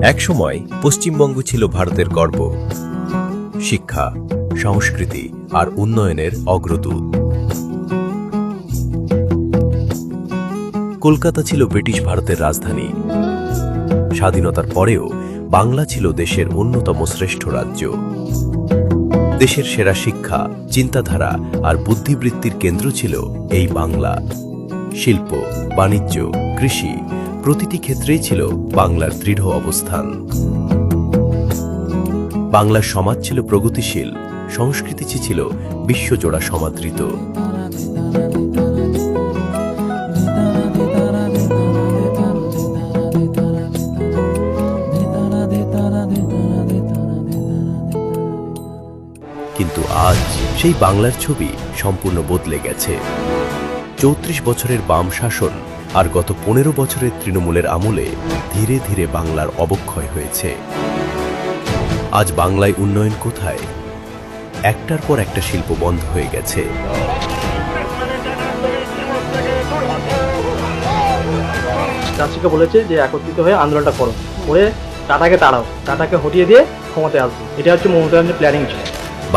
একসময় পশ্চিমবঙ্গ ছিল ভারতের গর্ব, শিক্ষা, সংস্কৃতি আর উন্নয়নের অগ্রদূত। কলকাতা ছিল ব্রিটিশ ভারতের রাজধানী। স্বাধীনতার পরেও বাংলা ছিল দেশের অন্যতম শ্রেষ্ঠ রাজ্য। দেশের সেরা শিক্ষা, চিন্তাধারা আর বুদ্ধিবৃত্তির কেন্দ্র ছিল এই বাংলা। শিল্প, বাণিজ্য, কৃষি প্রতিটি ক্ষেত্রেই ছিল বাংলার দৃঢ় অবস্থান। বাংলার সমাজ ছিল প্রগতিশীল, সংস্কৃতি ছিল বিশ্বজোড়া সমাদৃত। কিন্তু আজ সেই বাংলার ছবি সম্পূর্ণ বদলে গেছে। ৩৪ বছরের বাম শাসন আর গত ১৫ বছরের তৃণমূলের আমলে ধীরে ধীরে বাংলার অবক্ষয় হয়েছে। আজ বাংলায় উন্নয়ন কোথায়? একটার পর একটা শিল্প বন্ধ হয়ে গেছে। চাষিকে বলেছে যে একত্রিত হয়ে আন্দোলনটা করো, করে টাটাকে তাড়াও, টাটাকে হটিয়ে দিয়ে ক্ষমতায় আসবে। এটা হচ্ছে মমতা ব্যানার্জির প্ল্যানিং ছিল।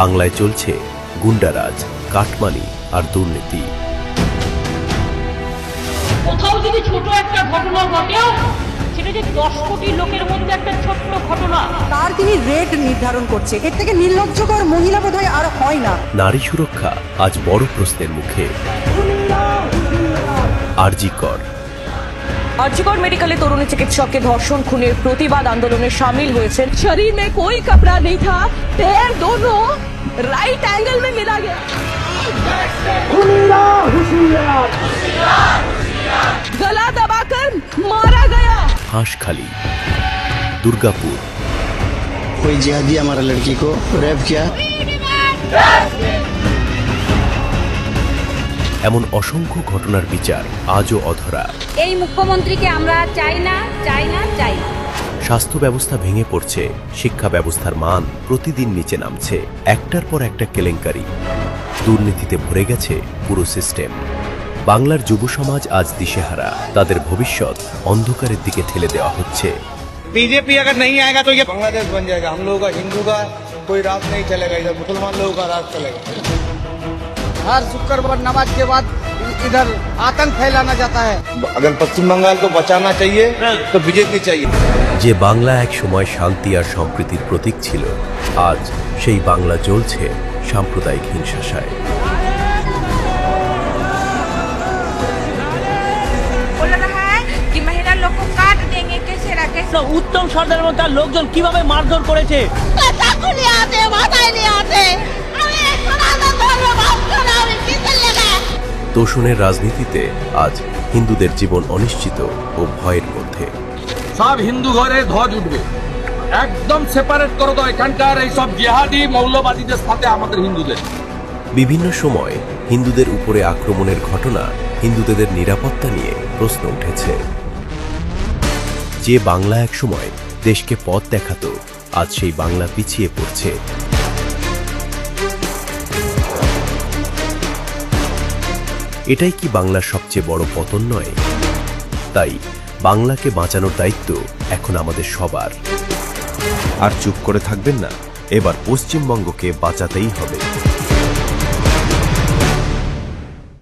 বাংলায় চলছে গুন্ডারাজ, কাটমানি আর দুর্নীতি। কোথাও যদি ছোট একটা ঘটনা ঘটেও সেটা যে 10 কোটি লোকের মধ্যে একটা ছোট্ট ঘটনা, তার তিনি রেট নির্ধারণ করছে। এর থেকে নির্লজ্জকর মহিলা বোধহয় আর হয় না। নারী সুরক্ষা আজ বড় প্রশ্নের মুখে। आरजीकर मेडिकले तरुणी चिकित्सक के धर्षण खूনের प्रतिबाद आंदोलन शामिल हुए। शरीर में कोई कपड़ा नहीं था, पैर दोनों राइट एंगल में मिला गया। गला दबाकर मारा गया। हांसखाली, दुर्गापुर। कोई जिहादी हमारा लड़की को रेप किया। এমন অসংখ্য ঘটনার বিচার আজও অধরা। এই মুখ্যমন্ত্রীকে আমরা চাই না, চাই না, চাই না। স্বাস্থ্য ব্যবস্থা ভেঙে পড়ছে, শিক্ষা ব্যবস্থার মান প্রতিদিন নিচে নামছে। একটার পর একটা কেলেঙ্কারি, দুর্নীতিতে ভরে গেছে পুরো সিস্টেম। বাংলার যুব সমাজ আজ দিশেহারা, তাদের ভবিষ্যৎ অন্ধকারের দিকে ঠেলে দেওয়া হচ্ছে। बीजेपी अगर नहीं आएगा तो ये बांग्लादेश बन जाएगा। हम लोगों का हिंदू का कोई राज नहीं चलेगा, इधर मुसलमान लोगों का राज चलेगा। हर शुक्रवार नमाज के बाद इधर आतंक फैलाना जाता है। अगर पश्चिम बंगाल को बचाना चाहिए तो बीजेपी चाहिए। যে বাংলা এক সময় শান্তি আর সম্প্রীতির প্রতীক ছিল, আজ সেই বাংলা জ্বলছে সাম্প্রদায়িক হিংসায়। উত্তম সর্দারের মতো লোকজন কিভাবে মারধর করেছে। তোষণের রাজনীতিতে আজ হিন্দুদের জীবন অনিশ্চিত ও ভয়ের মধ্যে। সব হিন্দু ঘরে ধ্বজ উঠবে, একদম সেপারেট করে দাও এখানকার এই সব জিহাদি মৌলবাদীদের সাথে আমাদের হিন্দুদের। বিভিন্ন সময় হিন্দুদের উপরে আক্রমণের ঘটনা, হিন্দুদের নিরাপত্তা নিয়ে প্রশ্ন উঠেছে। যে বাংলা এক সময় দেশকে পথ দেখাতো, আজ সেই বাংলা পিছিয়ে পড়ছে। এটাই কি বাংলার সবচেয়ে বড় পতন নয়? তাই বাংলাকে বাঁচানোর দায়িত্ব এখন আমাদের সবার। আর চুপ করে থাকবেন না, এবার পশ্চিমবঙ্গকে বাঁচাতেই হবে।